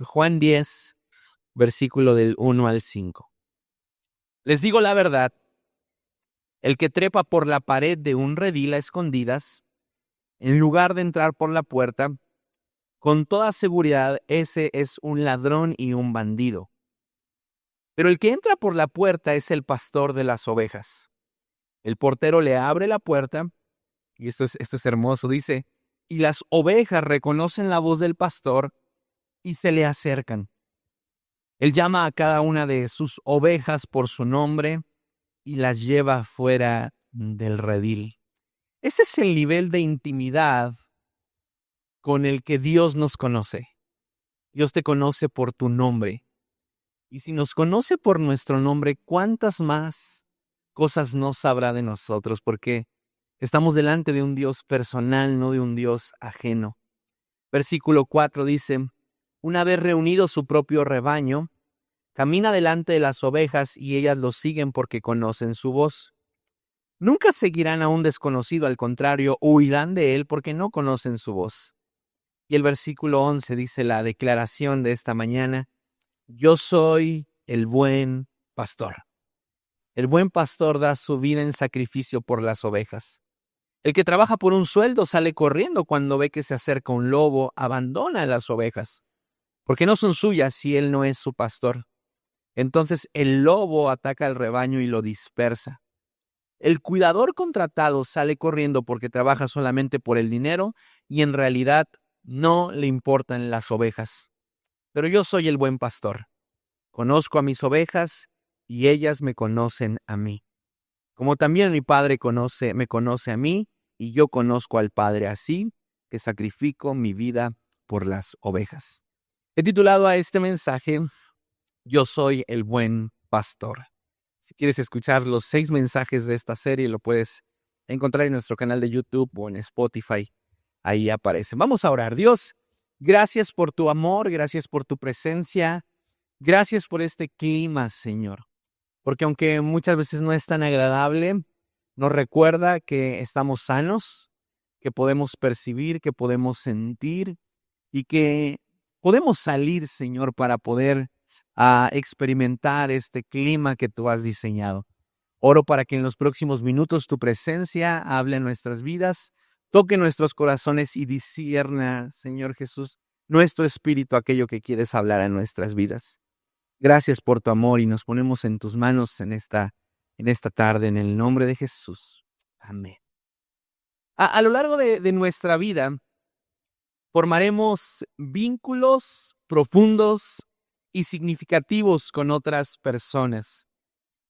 Juan 10, versículo del 1 al 5. Les digo la verdad, el que trepa por la pared de un redil a escondidas, en lugar de entrar por la puerta, con toda seguridad ese es un ladrón y un bandido. Pero el que entra por la puerta es el pastor de las ovejas. El portero le abre la puerta, y esto es hermoso, dice, y las ovejas reconocen la voz del pastor y se le acercan. Él llama a cada una de sus ovejas por su nombre y las lleva fuera del redil. Ese es el nivel de intimidad con el que Dios nos conoce. Dios te conoce por tu nombre. Y si nos conoce por nuestro nombre, ¿cuántas más cosas no sabrá de nosotros? Porque estamos delante de un Dios personal, no de un Dios ajeno. Versículo 4 dice, una vez reunido su propio rebaño, camina delante de las ovejas y ellas lo siguen porque conocen su voz. Nunca seguirán a un desconocido, al contrario, huirán de él porque no conocen su voz. Y el versículo 11 dice la declaración de esta mañana, yo soy el buen pastor. El buen pastor da su vida en sacrificio por las ovejas. El que trabaja por un sueldo sale corriendo cuando ve que se acerca un lobo, abandona a las ovejas, porque no son suyas si él no es su pastor. Entonces el lobo ataca al rebaño y lo dispersa. El cuidador contratado sale corriendo porque trabaja solamente por el dinero y en realidad no le importan las ovejas. Pero yo soy el buen pastor. Conozco a mis ovejas y ellas me conocen a mí. Como también mi Padre me conoce a mí y yo conozco al Padre, así que sacrifico mi vida por las ovejas. He titulado a este mensaje, Yo soy el buen pastor. Si quieres escuchar los 6 mensajes de esta serie, lo puedes encontrar en nuestro canal de YouTube o en Spotify. Ahí aparece. Vamos a orar. Dios, gracias por tu amor, gracias por tu presencia, gracias por este clima, Señor. Porque aunque muchas veces no es tan agradable, nos recuerda que estamos sanos, que podemos percibir, que podemos sentir y que podemos salir, Señor, para poder experimentar este clima que tú has diseñado. Oro para que en los próximos minutos tu presencia hable en nuestras vidas, toque nuestros corazones y discierna, Señor Jesús, nuestro espíritu aquello que quieres hablar en nuestras vidas. Gracias por tu amor y nos ponemos en tus manos en esta tarde, en el nombre de Jesús. Amén. A lo largo de nuestra vida, formaremos vínculos profundos y significativos con otras personas.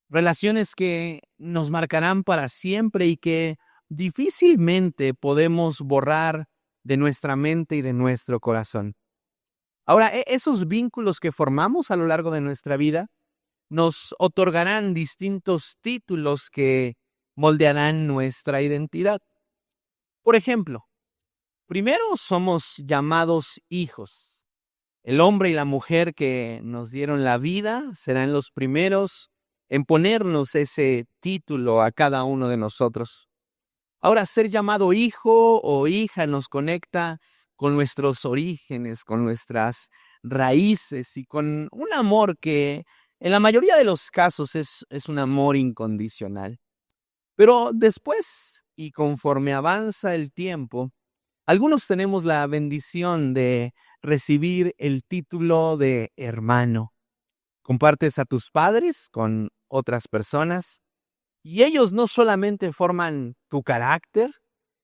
Relaciones que nos marcarán para siempre y que difícilmente podemos borrar de nuestra mente y de nuestro corazón. Ahora, esos vínculos que formamos a lo largo de nuestra vida nos otorgarán distintos títulos que moldearán nuestra identidad. Por ejemplo, primero somos llamados hijos. El hombre y la mujer que nos dieron la vida serán los primeros en ponernos ese título a cada uno de nosotros. Ahora, ser llamado hijo o hija nos conecta con nuestros orígenes, con nuestras raíces y con un amor que en la mayoría de los casos es un amor incondicional. Pero después, y conforme avanza el tiempo, algunos tenemos la bendición de recibir el título de hermano. Compartes a tus padres con otras personas y ellos no solamente forman tu carácter,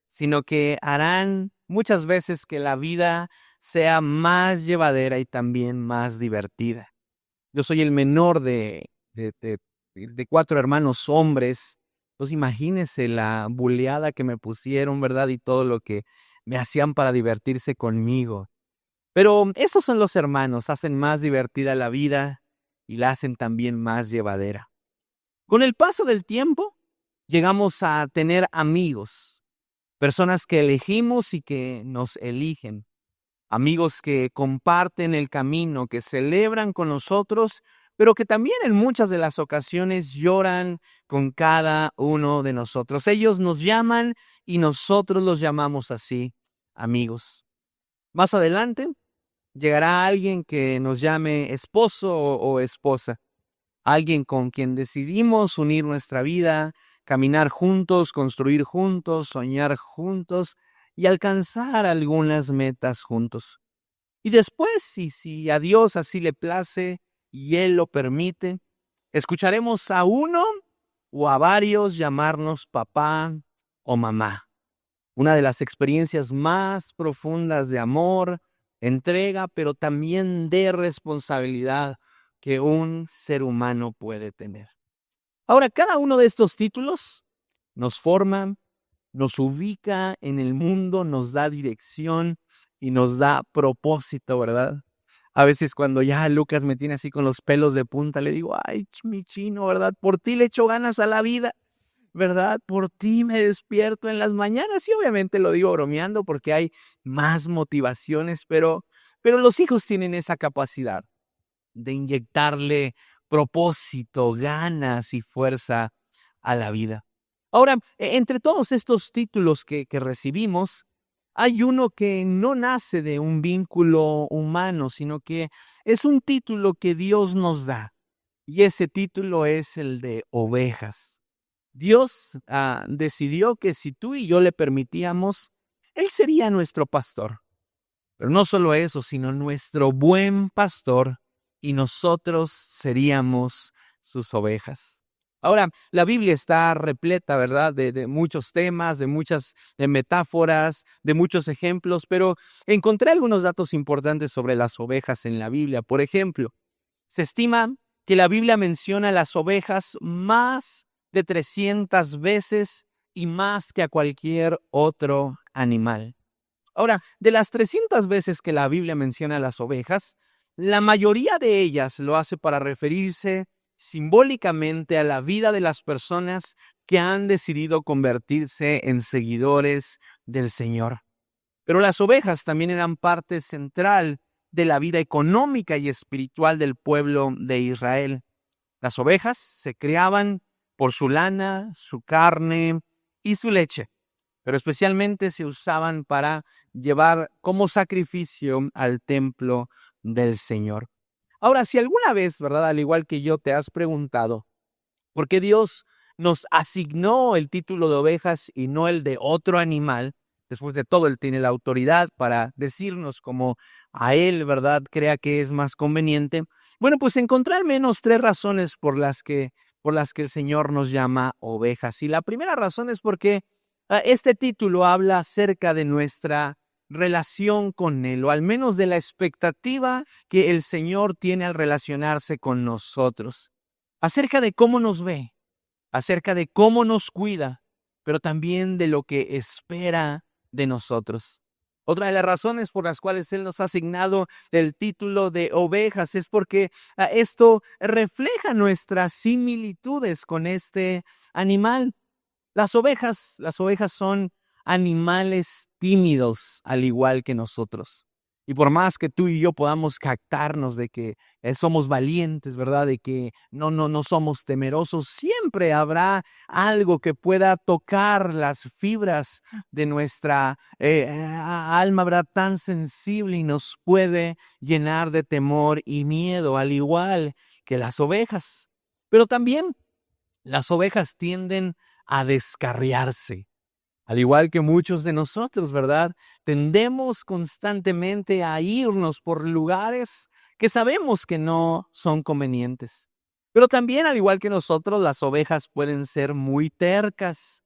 sino que harán muchas veces que la vida sea más llevadera y también más divertida. Yo soy el menor de 4 hermanos hombres. Entonces imagínense la buleada que me pusieron, ¿verdad? Y todo lo que me hacían para divertirse conmigo. Pero esos son los hermanos, hacen más divertida la vida y la hacen también más llevadera. Con el paso del tiempo, llegamos a tener amigos, personas que elegimos y que nos eligen, amigos que comparten el camino, que celebran con nosotros, pero que también en muchas de las ocasiones lloran con cada uno de nosotros. Ellos nos llaman y nosotros los llamamos así, amigos. Más adelante, llegará alguien que nos llame esposo o esposa, alguien con quien decidimos unir nuestra vida, caminar juntos, construir juntos, soñar juntos y alcanzar algunas metas juntos. Y después, y si a Dios así le place y Él lo permite, escucharemos a uno o a varios llamarnos papá o mamá. Una de las experiencias más profundas de amor, entrega, pero también de responsabilidad que un ser humano puede tener. Ahora, cada uno de estos títulos nos forma, nos ubica en el mundo, nos da dirección y nos da propósito, ¿verdad? A veces cuando ya Lucas me tiene así con los pelos de punta, le digo, ay, mi chino, ¿verdad? Por ti le echo ganas a la vida, ¿verdad? Por ti me despierto en las mañanas y obviamente lo digo bromeando porque hay más motivaciones, pero los hijos tienen esa capacidad de inyectarle propósito, ganas y fuerza a la vida. Ahora, entre todos estos títulos que recibimos, hay uno que no nace de un vínculo humano, sino que es un título que Dios nos da. Y ese título es el de ovejas. Dios decidió que si tú y yo le permitíamos, Él sería nuestro pastor. Pero no solo eso, sino nuestro buen pastor y nosotros seríamos sus ovejas. Ahora, la Biblia está repleta, ¿verdad?, de muchos temas, de muchas metáforas, de muchos ejemplos, pero encontré algunos datos importantes sobre las ovejas en la Biblia. Por ejemplo, se estima que la Biblia menciona las ovejas más de 300 veces y más que a cualquier otro animal. Ahora, de las 300 veces que la Biblia menciona a las ovejas, la mayoría de ellas lo hace para referirse simbólicamente a la vida de las personas que han decidido convertirse en seguidores del Señor. Pero las ovejas también eran parte central de la vida económica y espiritual del pueblo de Israel. Las ovejas se criaban por su lana, su carne y su leche, pero especialmente se usaban para llevar como sacrificio al templo del Señor. Ahora, si alguna vez, ¿verdad?, al igual que yo, te has preguntado por qué Dios nos asignó el título de ovejas y no el de otro animal, después de todo, Él tiene la autoridad para decirnos como a Él, ¿verdad?, crea que es más conveniente. Bueno, pues encontré al menos 3 razones por las que el Señor nos llama ovejas. Y la primera razón es porque este título habla acerca de nuestra relación con Él, o al menos de la expectativa que el Señor tiene al relacionarse con nosotros, acerca de cómo nos ve, acerca de cómo nos cuida, pero también de lo que espera de nosotros. Otra de las razones por las cuales Él nos ha asignado el título de ovejas es porque esto refleja nuestras similitudes con este animal. Las ovejas son animales tímidos, al igual que nosotros. Y por más que tú y yo podamos jactarnos de que somos valientes, ¿verdad?, de que no somos temerosos, siempre habrá algo que pueda tocar las fibras de nuestra alma, ¿verdad?, tan sensible, y nos puede llenar de temor y miedo, al igual que las ovejas. Pero también las ovejas tienden a descarriarse, al igual que muchos de nosotros, ¿verdad? Tendemos constantemente a irnos por lugares que sabemos que no son convenientes. Pero también, al igual que nosotros, las ovejas pueden ser muy tercas,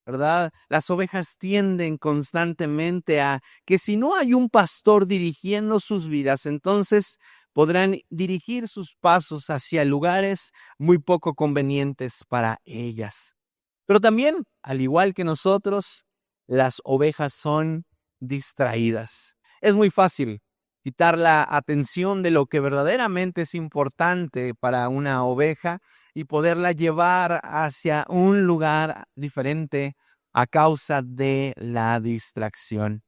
¿verdad? Las ovejas tienden constantemente a que si no hay un pastor dirigiendo sus vidas, entonces podrán dirigir sus pasos hacia lugares muy poco convenientes para ellas. Pero también, al igual que nosotros, las ovejas son distraídas. Es muy fácil quitar la atención de lo que verdaderamente es importante para una oveja y poderla llevar hacia un lugar diferente a causa de la distracción.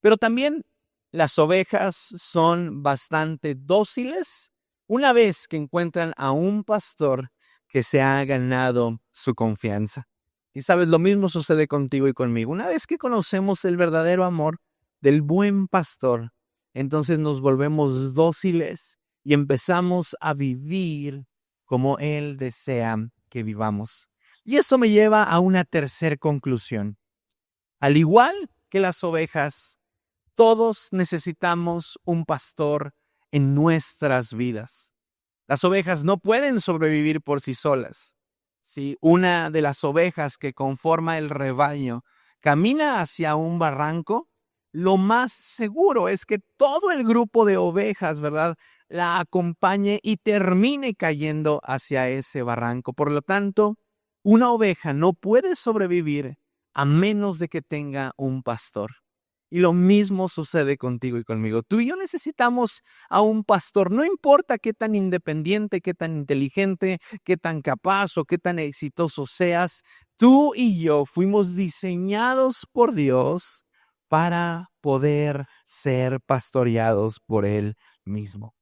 Pero también las ovejas son bastante dóciles una vez que encuentran a un pastor que se ha ganado su confianza. Y sabes, lo mismo sucede contigo y conmigo. Una vez que conocemos el verdadero amor del buen pastor, entonces nos volvemos dóciles y empezamos a vivir como Él desea que vivamos. Y eso me lleva a una tercera conclusión. Al igual que las ovejas, todos necesitamos un pastor en nuestras vidas. Las ovejas no pueden sobrevivir por sí solas. Si una de las ovejas que conforma el rebaño camina hacia un barranco, lo más seguro es que todo el grupo de ovejas, ¿verdad?, la acompañe y termine cayendo hacia ese barranco. Por lo tanto, una oveja no puede sobrevivir a menos de que tenga un pastor. Y lo mismo sucede contigo y conmigo. Tú y yo necesitamos a un pastor. No importa qué tan independiente, qué tan inteligente, qué tan capaz o qué tan exitoso seas. Tú y yo fuimos diseñados por Dios para poder ser pastoreados por Él mismo.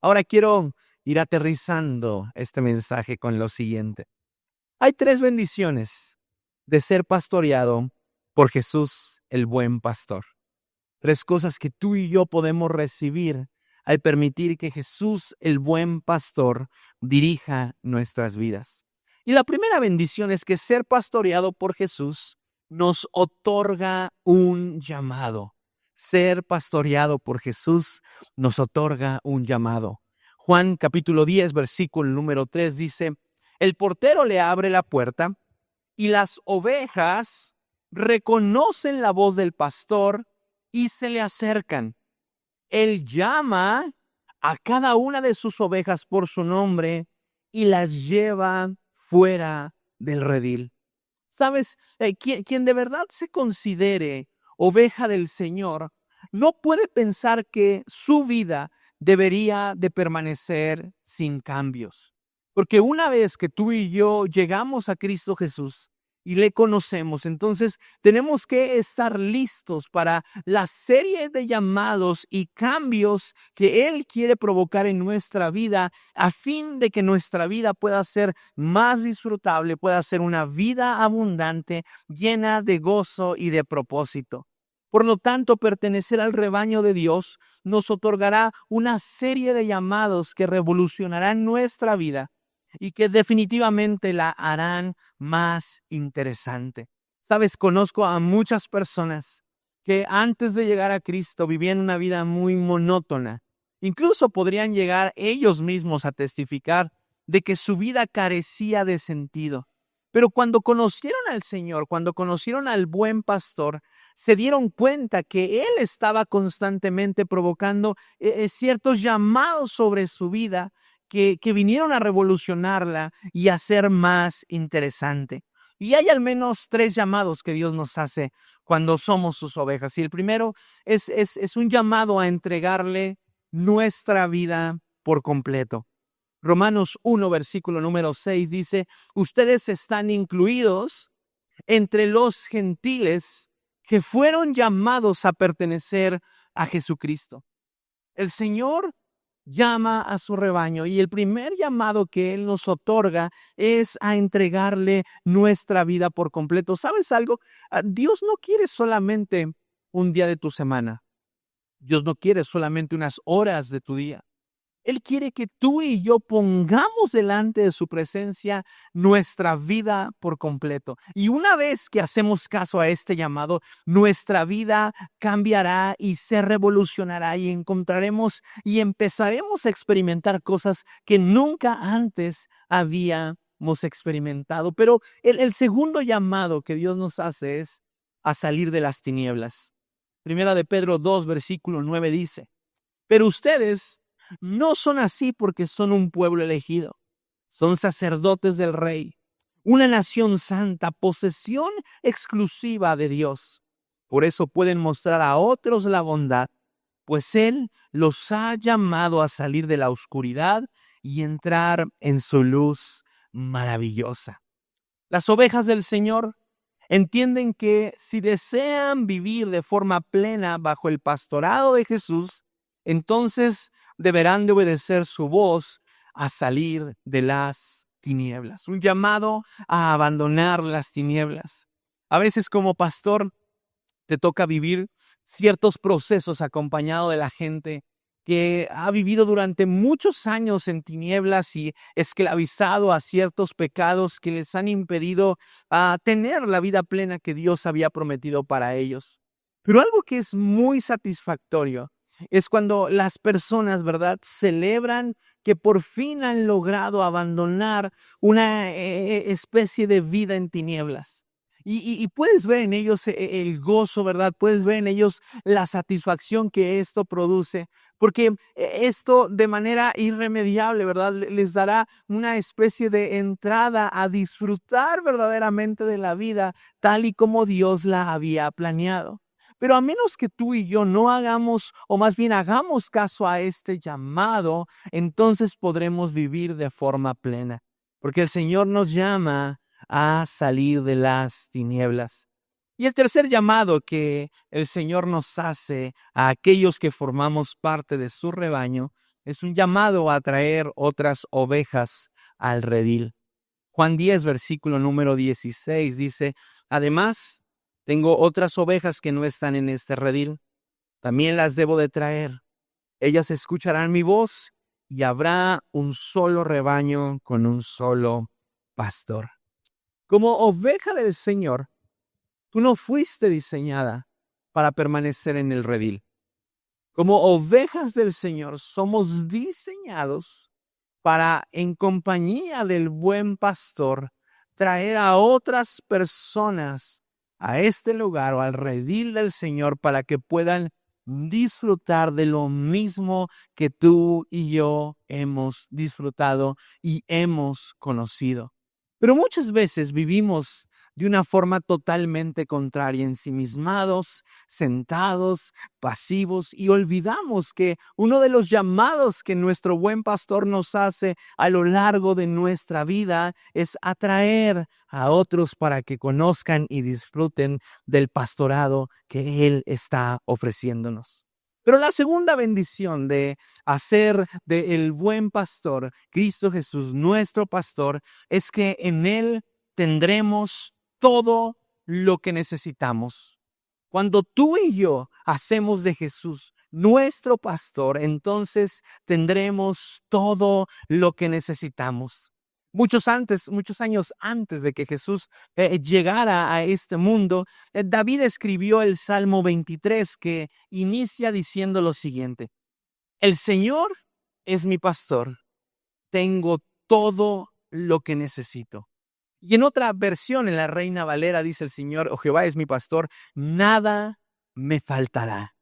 Ahora quiero ir aterrizando este mensaje con lo siguiente. Hay 3 bendiciones de ser pastoreado por Jesús, el buen pastor. 3 cosas que tú y yo podemos recibir al permitir que Jesús, el buen pastor, dirija nuestras vidas. Y la primera bendición es que ser pastoreado por Jesús nos otorga un llamado. Ser pastoreado por Jesús nos otorga un llamado. Juan capítulo 10, versículo número 3 dice, el portero le abre la puerta y las ovejas reconocen la voz del pastor y se le acercan. Él llama a cada una de sus ovejas por su nombre y las lleva fuera del redil. ¿Sabes? Quien de verdad se considere oveja del Señor no puede pensar que su vida debería de permanecer sin cambios. Porque una vez que tú y yo llegamos a Cristo Jesús y le conocemos, entonces tenemos que estar listos para la serie de llamados y cambios que Él quiere provocar en nuestra vida a fin de que nuestra vida pueda ser más disfrutable, pueda ser una vida abundante, llena de gozo y de propósito. Por lo tanto, pertenecer al rebaño de Dios nos otorgará una serie de llamados que revolucionarán nuestra vida y que definitivamente la harán más interesante. Sabes, conozco a muchas personas que antes de llegar a Cristo vivían una vida muy monótona. Incluso podrían llegar ellos mismos a testificar de que su vida carecía de sentido. Pero cuando conocieron al Señor, cuando conocieron al buen pastor, se dieron cuenta que Él estaba constantemente provocando ciertos llamados sobre su vida que vinieron a revolucionarla y a ser más interesante. Y hay al menos 3 llamados que Dios nos hace cuando somos sus ovejas. Y el primero es un llamado a entregarle nuestra vida por completo. Romanos 1, versículo número 6 dice, ustedes están incluidos entre los gentiles que fueron llamados a pertenecer a Jesucristo. El Señor llama a su rebaño y el primer llamado que Él nos otorga es a entregarle nuestra vida por completo. ¿Sabes algo? Dios no quiere solamente un día de tu semana. Dios no quiere solamente unas horas de tu día. Él quiere que tú y yo pongamos delante de su presencia nuestra vida por completo. Y una vez que hacemos caso a este llamado, nuestra vida cambiará y se revolucionará y encontraremos y empezaremos a experimentar cosas que nunca antes habíamos experimentado. Pero el segundo llamado que Dios nos hace es a salir de las tinieblas. Primera de Pedro 2, versículo 9 dice, pero ustedes no son así porque son un pueblo elegido. Son sacerdotes del Rey, una nación santa, posesión exclusiva de Dios. Por eso pueden mostrar a otros la bondad, pues Él los ha llamado a salir de la oscuridad y entrar en su luz maravillosa. Las ovejas del Señor entienden que si desean vivir de forma plena bajo el pastorado de Jesús, entonces deberán de obedecer su voz a salir de las tinieblas. Un llamado a abandonar las tinieblas. A veces como pastor te toca vivir ciertos procesos acompañado de la gente que ha vivido durante muchos años en tinieblas y esclavizado a ciertos pecados que les han impedido tener la vida plena que Dios había prometido para ellos. Pero algo que es muy satisfactorio es cuando las personas, ¿verdad?, celebran que por fin han logrado abandonar una especie de vida en tinieblas. Y puedes ver en ellos el gozo, ¿verdad? Puedes ver en ellos la satisfacción que esto produce, porque esto de manera irremediable, ¿verdad? Les dará una especie de entrada a disfrutar verdaderamente de la vida tal y como Dios la había planeado. Pero a menos que tú y yo no hagamos, o más bien hagamos caso a este llamado, entonces podremos vivir de forma plena. Porque el Señor nos llama a salir de las tinieblas. Y el tercer llamado que el Señor nos hace a aquellos que formamos parte de su rebaño es un llamado a traer otras ovejas al redil. Juan 10, versículo número 16 dice: además, tengo otras ovejas que no están en este redil. También las debo de traer. Ellas escucharán mi voz y habrá un solo rebaño con un solo pastor. Como oveja del Señor, tú no fuiste diseñada para permanecer en el redil. Como ovejas del Señor, somos diseñados para, en compañía del buen pastor, traer a otras personas a este lugar o al redil del Señor para que puedan disfrutar de lo mismo que tú y yo hemos disfrutado y hemos conocido. Pero muchas veces vivimos de una forma totalmente contraria, ensimismados, sentados, pasivos, y olvidamos que uno de los llamados que nuestro buen pastor nos hace a lo largo de nuestra vida es atraer a otros para que conozcan y disfruten del pastorado que Él está ofreciéndonos. Pero la segunda bendición de hacer del buen pastor, Cristo Jesús, nuestro pastor, es que en Él tendremos todo lo que necesitamos. Cuando tú y yo hacemos de Jesús nuestro pastor, entonces tendremos todo lo que necesitamos. Muchos años antes de que Jesús llegara a este mundo, David escribió el Salmo 23 que inicia diciendo lo siguiente: el Señor es mi pastor, tengo todo lo que necesito. Y en otra versión, en la Reina Valera, dice el Señor, o Jehová es mi pastor, nada me faltará.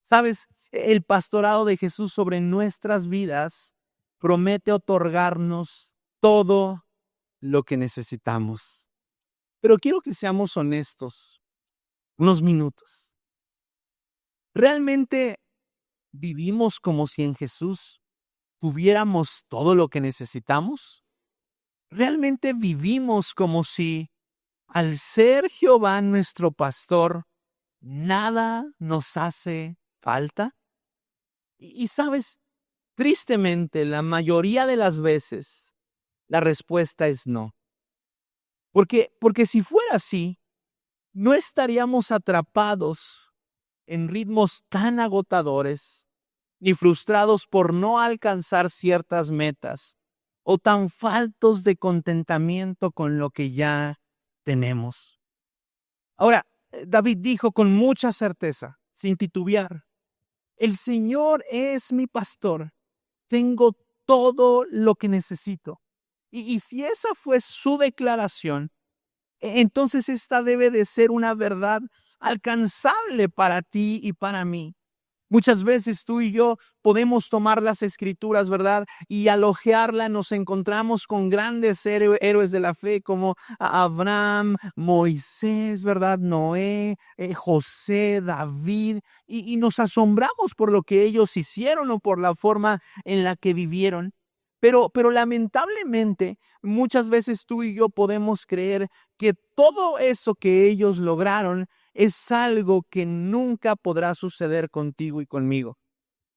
¿Sabes? El pastorado de Jesús sobre nuestras vidas promete otorgarnos todo lo que necesitamos. Pero quiero que seamos honestos unos minutos. ¿Realmente vivimos como si en Jesús tuviéramos todo lo que necesitamos? ¿Realmente vivimos como si, al ser Jehová nuestro pastor, nada nos hace falta? Y sabes, tristemente, la mayoría de las veces, la respuesta es no. Porque si fuera así, no estaríamos atrapados en ritmos tan agotadores, ni frustrados por no alcanzar ciertas metas, o tan faltos de contentamiento con lo que ya tenemos. Ahora, David dijo con mucha certeza, sin titubear: el Señor es mi pastor, tengo todo lo que necesito. Y si esa fue su declaración, entonces esta debe de ser una verdad alcanzable para ti y para mí. Muchas veces tú y yo podemos tomar las escrituras, ¿verdad? Y al hojearla nos encontramos con grandes héroes de la fe como Abraham, Moisés, ¿verdad? Noé, José, David. Y nos asombramos por lo que ellos hicieron o por la forma en la que vivieron. Pero lamentablemente muchas veces tú y yo podemos creer que todo eso que ellos lograron es algo que nunca podrá suceder contigo y conmigo.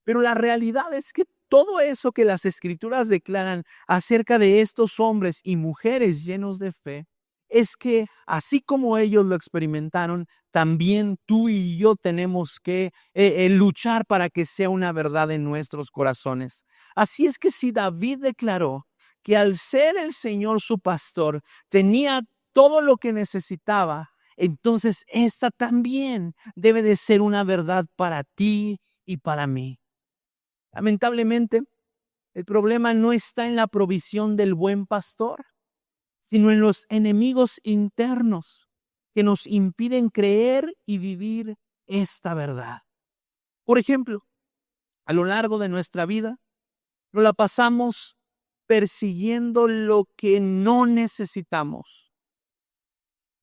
Pero la realidad es que todo eso que las Escrituras declaran acerca de estos hombres y mujeres llenos de fe, es que así como ellos lo experimentaron, también tú y yo tenemos que luchar para que sea una verdad en nuestros corazones. Así es que si David declaró que al ser el Señor su pastor tenía todo lo que necesitaba, entonces esta también debe de ser una verdad para ti y para mí. Lamentablemente, el problema no está en la provisión del buen pastor, sino en los enemigos internos que nos impiden creer y vivir esta verdad. Por ejemplo, a lo largo de nuestra vida, nos la pasamos persiguiendo lo que no necesitamos.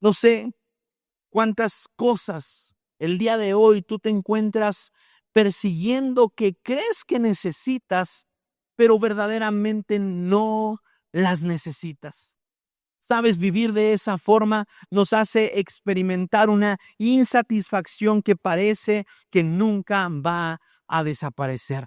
No sé cuántas cosas el día de hoy tú te encuentras persiguiendo que crees que necesitas, pero verdaderamente no las necesitas. Sabes, vivir de esa forma nos hace experimentar una insatisfacción que parece que nunca va a desaparecer.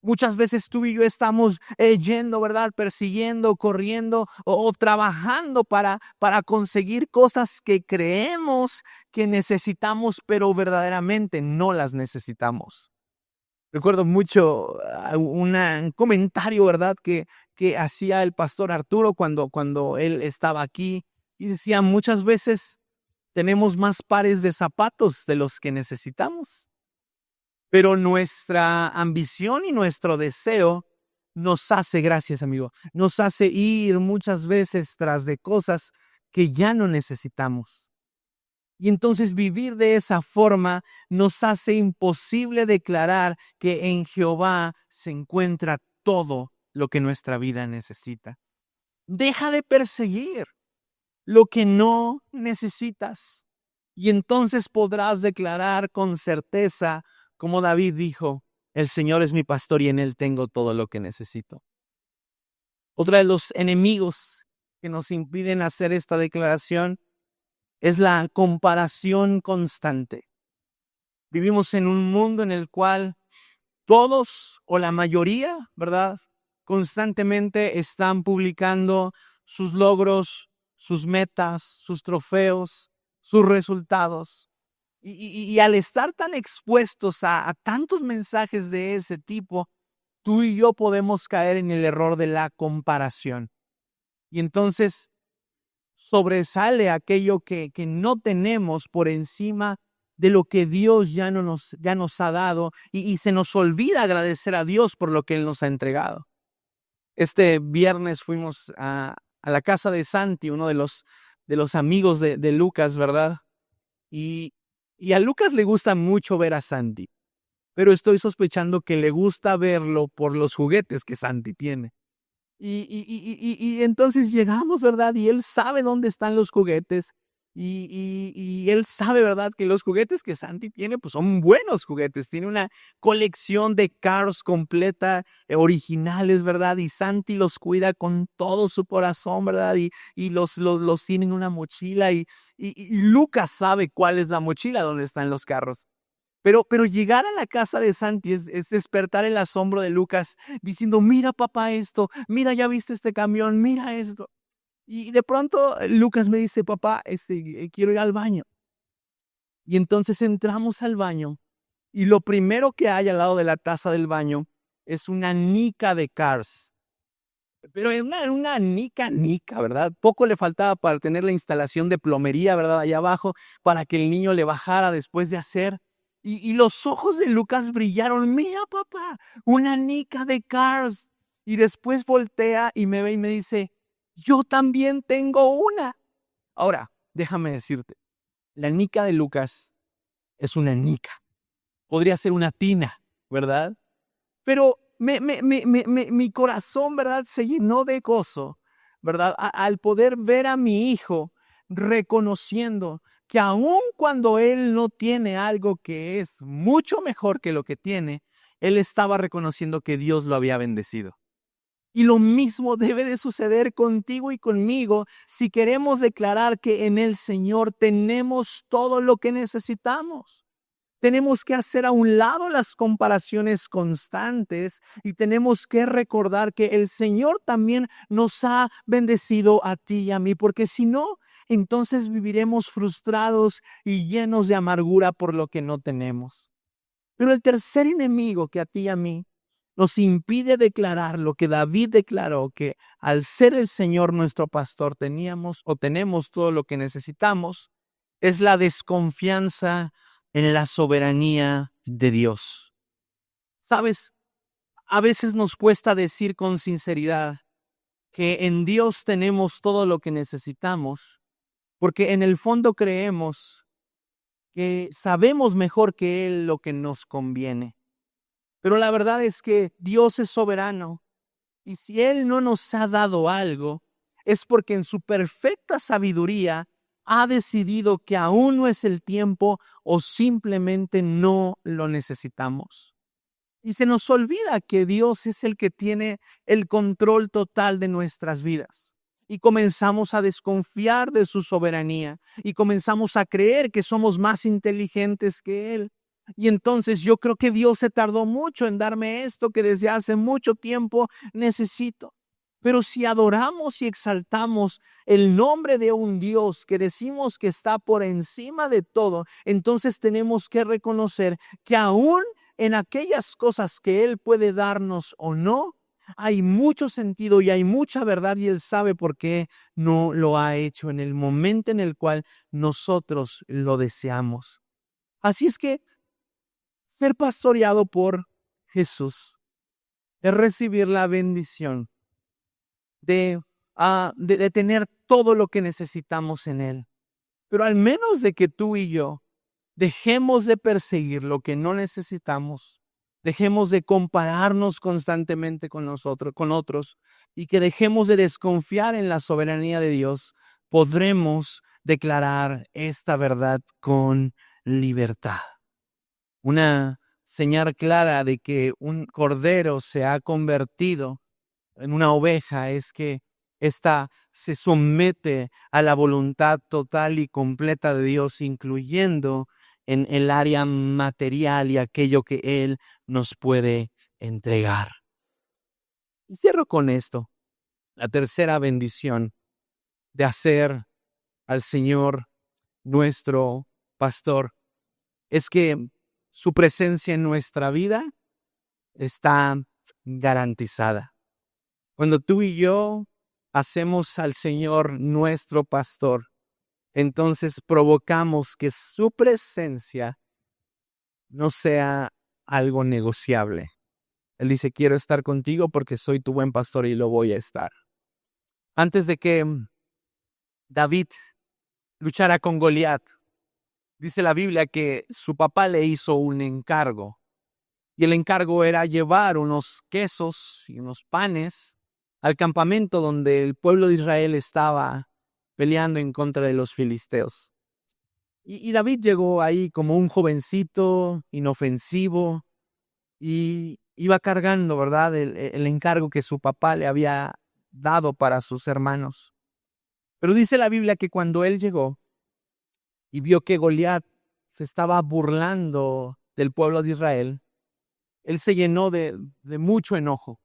Muchas veces tú y yo estamos yendo, ¿verdad? Persiguiendo, corriendo o trabajando para conseguir cosas que creemos que necesitamos, pero verdaderamente no las necesitamos. Recuerdo mucho un comentario, ¿verdad? Que hacía el pastor Arturo cuando él estaba aquí y decía, muchas veces tenemos más pares de zapatos de los que necesitamos, pero nuestra ambición y nuestro deseo nos hace, gracias amigo, nos hace ir muchas veces tras de cosas que ya no necesitamos. Y entonces vivir de esa forma nos hace imposible declarar que en Jehová se encuentra todo lo que nuestra vida necesita. Deja de perseguir lo que no necesitas. Y entonces podrás declarar con certeza, como David dijo, el Señor es mi pastor y en Él tengo todo lo que necesito. Otra de los enemigos que nos impiden hacer esta declaración es la comparación constante. Vivimos en un mundo en el cual todos o la mayoría, ¿verdad? Constantemente están publicando sus logros, sus metas, sus trofeos, sus resultados. Y al estar tan expuestos a tantos mensajes de ese tipo, tú y yo podemos caer en el error de la comparación. Y entonces sobresale aquello que no tenemos por encima de lo que Dios ya nos ha dado y se nos olvida agradecer a Dios por lo que Él nos ha entregado. Este viernes fuimos a la casa de Santi, uno de los amigos de Lucas, ¿verdad? Y a Lucas le gusta mucho ver a Santi, pero estoy sospechando que le gusta verlo por los juguetes que Santi tiene. Y entonces llegamos, ¿verdad? Y él sabe dónde están los juguetes. Y él sabe, ¿verdad? Que los juguetes que Santi tiene, pues son buenos juguetes. Tiene una colección de Cars completa, originales, ¿verdad? Y Santi los cuida con todo su corazón, ¿verdad? Y los tiene en una mochila. Y Lucas sabe cuál es la mochila donde están los carros. Pero llegar a la casa de Santi es despertar el asombro de Lucas diciendo, mira papá esto, mira ya viste este camión, mira esto. Y de pronto Lucas me dice, papá, quiero ir al baño. Y entonces entramos al baño y lo primero que hay al lado de la taza del baño es una nica de Cars. Pero es una nica, ¿verdad? Poco le faltaba para tener la instalación de plomería, ¿verdad? Allá abajo, para que el niño le bajara después de hacer. Y los ojos de Lucas brillaron. Mira, papá, una nica de Cars. Y después voltea y me ve y me dice, yo también tengo una. Ahora, déjame decirte, la nica de Lucas es una nica. Podría ser una tina, ¿verdad? Pero mi corazón, ¿verdad? Se llenó de gozo, ¿verdad? Al poder ver a mi hijo reconociendo que aun cuando él no tiene algo que es mucho mejor que lo que tiene, él estaba reconociendo que Dios lo había bendecido. Y lo mismo debe de suceder contigo y conmigo si queremos declarar que en el Señor tenemos todo lo que necesitamos. Tenemos que hacer a un lado las comparaciones constantes y tenemos que recordar que el Señor también nos ha bendecido a ti y a mí, porque si no, entonces viviremos frustrados y llenos de amargura por lo que no tenemos. Pero el tercer enemigo que a ti y a mí nos impide declarar lo que David declaró, que al ser el Señor nuestro pastor teníamos o tenemos todo lo que necesitamos, es la desconfianza en la soberanía de Dios. ¿Sabes? A veces nos cuesta decir con sinceridad que en Dios tenemos todo lo que necesitamos, porque en el fondo creemos que sabemos mejor que Él lo que nos conviene. Pero la verdad es que Dios es soberano y si Él no nos ha dado algo, es porque en su perfecta sabiduría ha decidido que aún no es el tiempo o simplemente no lo necesitamos. Y se nos olvida que Dios es el que tiene el control total de nuestras vidas. Y comenzamos a desconfiar de su soberanía y comenzamos a creer que somos más inteligentes que Él. Y entonces yo creo que Dios se tardó mucho en darme esto que desde hace mucho tiempo necesito. Pero si adoramos y exaltamos el nombre de un Dios que decimos que está por encima de todo, entonces tenemos que reconocer que aún en aquellas cosas que Él puede darnos o no, hay mucho sentido y hay mucha verdad y Él sabe por qué no lo ha hecho en el momento en el cual nosotros lo deseamos. Así es que ser pastoreado por Jesús es recibir la bendición de tener todo lo que necesitamos en Él. Pero al menos de que tú y yo dejemos de perseguir lo que no necesitamos, dejemos de compararnos constantemente con otros, y que dejemos de desconfiar en la soberanía de Dios, podremos declarar esta verdad con libertad. Una señal clara de que un cordero se ha convertido en una oveja es que ésta se somete a la voluntad total y completa de Dios, incluyendo en el área material y aquello que Él nos puede entregar. Y cierro con esto. La tercera bendición de hacer al Señor nuestro pastor es que su presencia en nuestra vida está garantizada. Cuando tú y yo hacemos al Señor nuestro pastor, entonces provocamos que su presencia no sea algo negociable. Él dice, quiero estar contigo porque soy tu buen pastor y lo voy a estar. Antes de que David luchara con Goliat, dice la Biblia que su papá le hizo un encargo. Y el encargo era llevar unos quesos y unos panes al campamento donde el pueblo de Israel estaba peleando en contra de los filisteos. Y David llegó ahí como un jovencito, inofensivo, y iba cargando, ¿verdad?, el encargo que su papá le había dado para sus hermanos. Pero dice la Biblia que cuando él llegó y vio que Goliat se estaba burlando del pueblo de Israel, él se llenó de mucho enojo.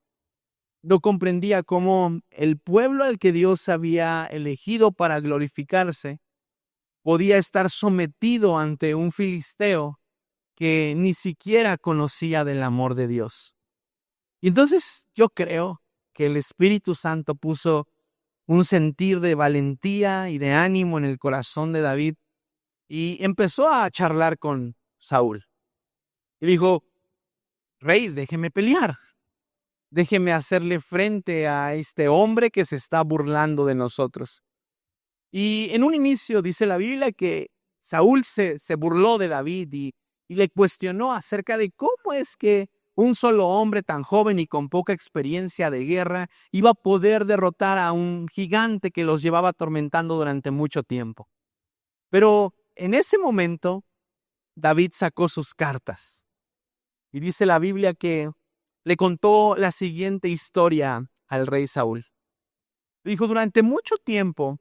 No comprendía cómo el pueblo al que Dios había elegido para glorificarse podía estar sometido ante un filisteo que ni siquiera conocía del amor de Dios. Y entonces yo creo que el Espíritu Santo puso un sentir de valentía y de ánimo en el corazón de David y empezó a charlar con Saúl. Y dijo, Rey, déjeme pelear. Déjeme hacerle frente a este hombre que se está burlando de nosotros. Y en un inicio dice la Biblia que Saúl se burló de David y le cuestionó acerca de cómo es que un solo hombre tan joven y con poca experiencia de guerra iba a poder derrotar a un gigante que los llevaba atormentando durante mucho tiempo. Pero en ese momento, David sacó sus cartas y dice la Biblia que le contó la siguiente historia al rey Saúl. Dijo, durante mucho tiempo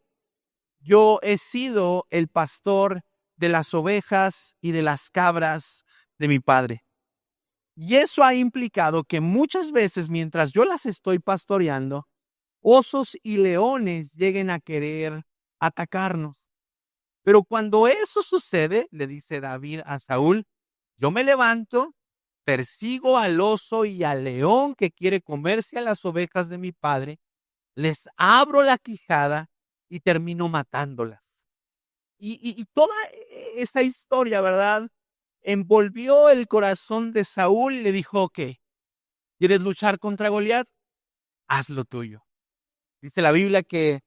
yo he sido el pastor de las ovejas y de las cabras de mi padre. Y eso ha implicado que muchas veces mientras yo las estoy pastoreando, osos y leones lleguen a querer atacarnos. Pero cuando eso sucede, le dice David a Saúl, yo me levanto, persigo al oso y al león que quiere comerse a las ovejas de mi padre, les abro la quijada y termino matándolas. Y toda esa historia, ¿verdad? Envolvió el corazón de Saúl y le dijo, ok, ¿quieres luchar contra Goliat? Haz lo tuyo. Dice la Biblia que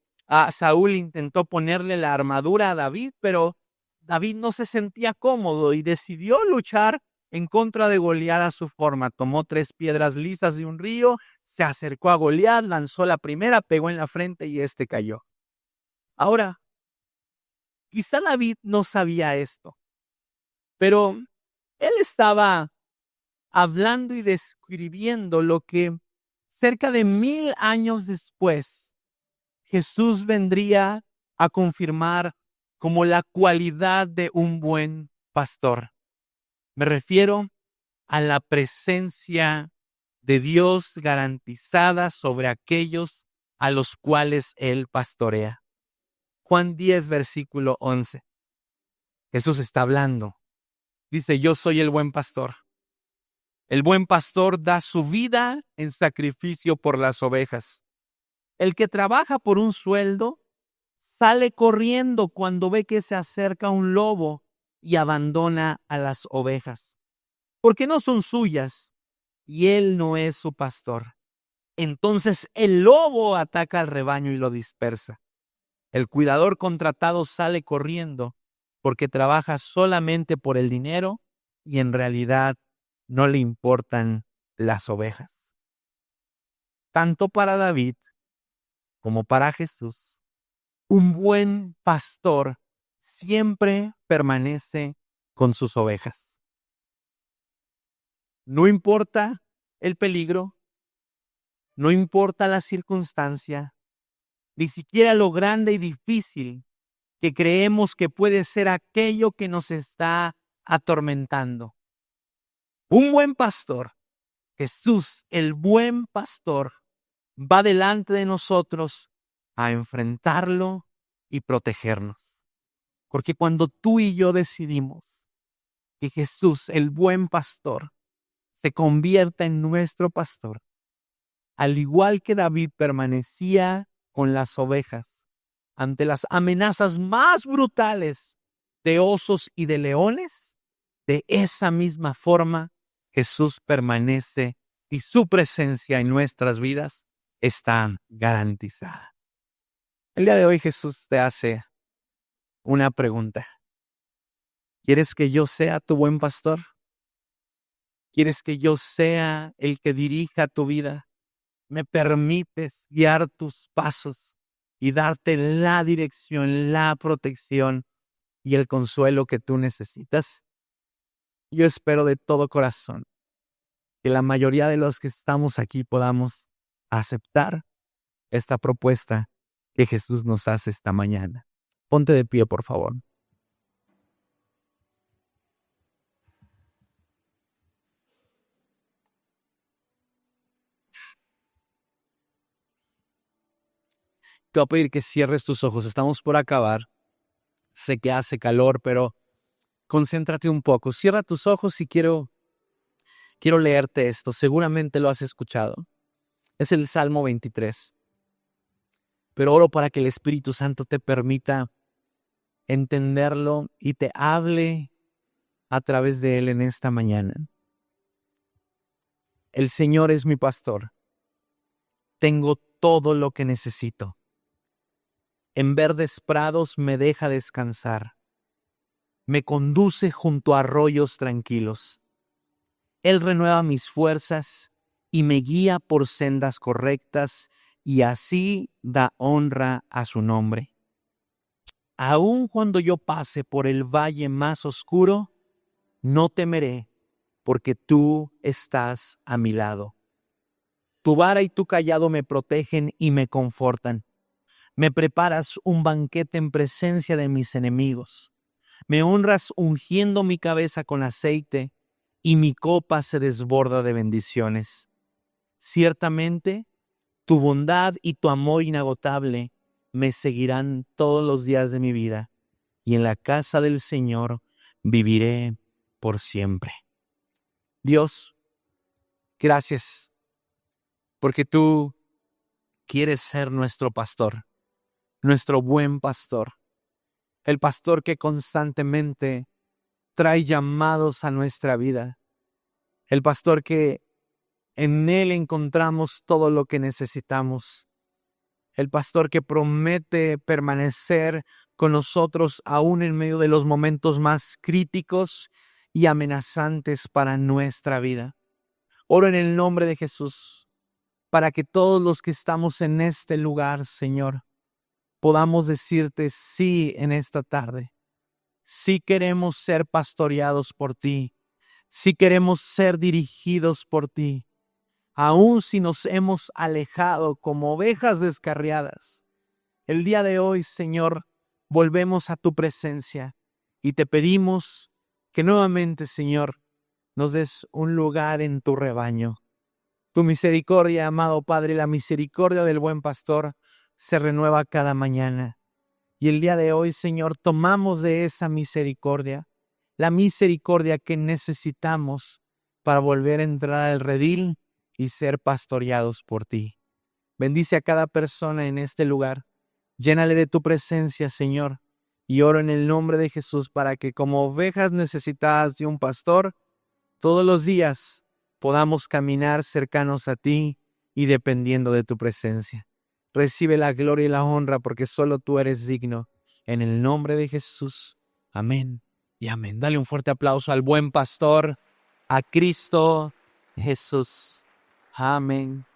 Saúl intentó ponerle la armadura a David, pero David no se sentía cómodo y decidió luchar en contra de Goliat a su forma. Tomó 3 piedras lisas de un río, se acercó a Goliat, lanzó la primera, pegó en la frente y este cayó. Ahora, quizá David no sabía esto, pero él estaba hablando y describiendo lo que cerca de 1000 años después Jesús vendría a confirmar como la cualidad de un buen pastor. Me refiero a la presencia de Dios garantizada sobre aquellos a los cuales Él pastorea. Juan 10, versículo 11. Jesús está hablando. Dice, yo soy el buen pastor. El buen pastor da su vida en sacrificio por las ovejas. El que trabaja por un sueldo sale corriendo cuando ve que se acerca un lobo y abandona a las ovejas, porque no son suyas y él no es su pastor. Entonces el lobo ataca al rebaño y lo dispersa. El cuidador contratado sale corriendo porque trabaja solamente por el dinero y en realidad no le importan las ovejas. Tanto para David como para Jesús, un buen pastor siempre permanece con sus ovejas. No importa el peligro, no importa la circunstancia, ni siquiera lo grande y difícil que creemos que puede ser aquello que nos está atormentando. Un buen pastor, Jesús, el buen pastor, va delante de nosotros a enfrentarlo y protegernos. Porque cuando tú y yo decidimos que Jesús, el buen pastor, se convierta en nuestro pastor, al igual que David permanecía con las ovejas ante las amenazas más brutales de osos y de leones, de esa misma forma Jesús permanece y su presencia en nuestras vidas está garantizada. El día de hoy Jesús te hace una pregunta. ¿Quieres que yo sea tu buen pastor? ¿Quieres que yo sea el que dirija tu vida? ¿Me permites guiar tus pasos y darte la dirección, la protección y el consuelo que tú necesitas? Yo espero de todo corazón que la mayoría de los que estamos aquí podamos aceptar esta propuesta que Jesús nos hace esta mañana. Ponte de pie, por favor. Te voy a pedir que cierres tus ojos. Estamos por acabar. Sé que hace calor, pero concéntrate un poco. Cierra tus ojos y quiero leerte esto. Seguramente lo has escuchado. Es el Salmo 23. Pero oro para que el Espíritu Santo te permita entenderlo y te hable a través de él en esta mañana. El Señor es mi pastor. Tengo todo lo que necesito. En verdes prados me deja descansar. Me conduce junto a arroyos tranquilos. Él renueva mis fuerzas y me guía por sendas correctas y así da honra a su nombre. Aun cuando yo pase por el valle más oscuro, no temeré, porque tú estás a mi lado. Tu vara y tu cayado me protegen y me confortan. Me preparas un banquete en presencia de mis enemigos. Me honras ungiendo mi cabeza con aceite, y mi copa se desborda de bendiciones. Ciertamente, tu bondad y tu amor inagotable me seguirán todos los días de mi vida, y en la casa del Señor viviré por siempre. Dios, gracias, porque tú quieres ser nuestro pastor, nuestro buen pastor, el pastor que constantemente trae llamados a nuestra vida, el pastor que en él encontramos todo lo que necesitamos, el pastor que promete permanecer con nosotros aún en medio de los momentos más críticos y amenazantes para nuestra vida. Oro en el nombre de Jesús para que todos los que estamos en este lugar, Señor, podamos decirte sí en esta tarde. Sí queremos ser pastoreados por ti. Sí queremos ser dirigidos por ti. Aun si nos hemos alejado como ovejas descarriadas, el día de hoy, Señor, volvemos a tu presencia y te pedimos que nuevamente, Señor, nos des un lugar en tu rebaño. Tu misericordia, amado Padre, la misericordia del buen pastor se renueva cada mañana. Y el día de hoy, Señor, tomamos de esa misericordia, la misericordia que necesitamos para volver a entrar al redil y ser pastoreados por ti. Bendice a cada persona en este lugar. Llénale de tu presencia, Señor, y oro en el nombre de Jesús para que como ovejas necesitadas de un pastor, todos los días podamos caminar cercanos a ti y dependiendo de tu presencia. Recibe la gloria y la honra porque solo tú eres digno. En el nombre de Jesús. Amén y amén. Dale un fuerte aplauso al buen pastor, a Cristo Jesús. Amén.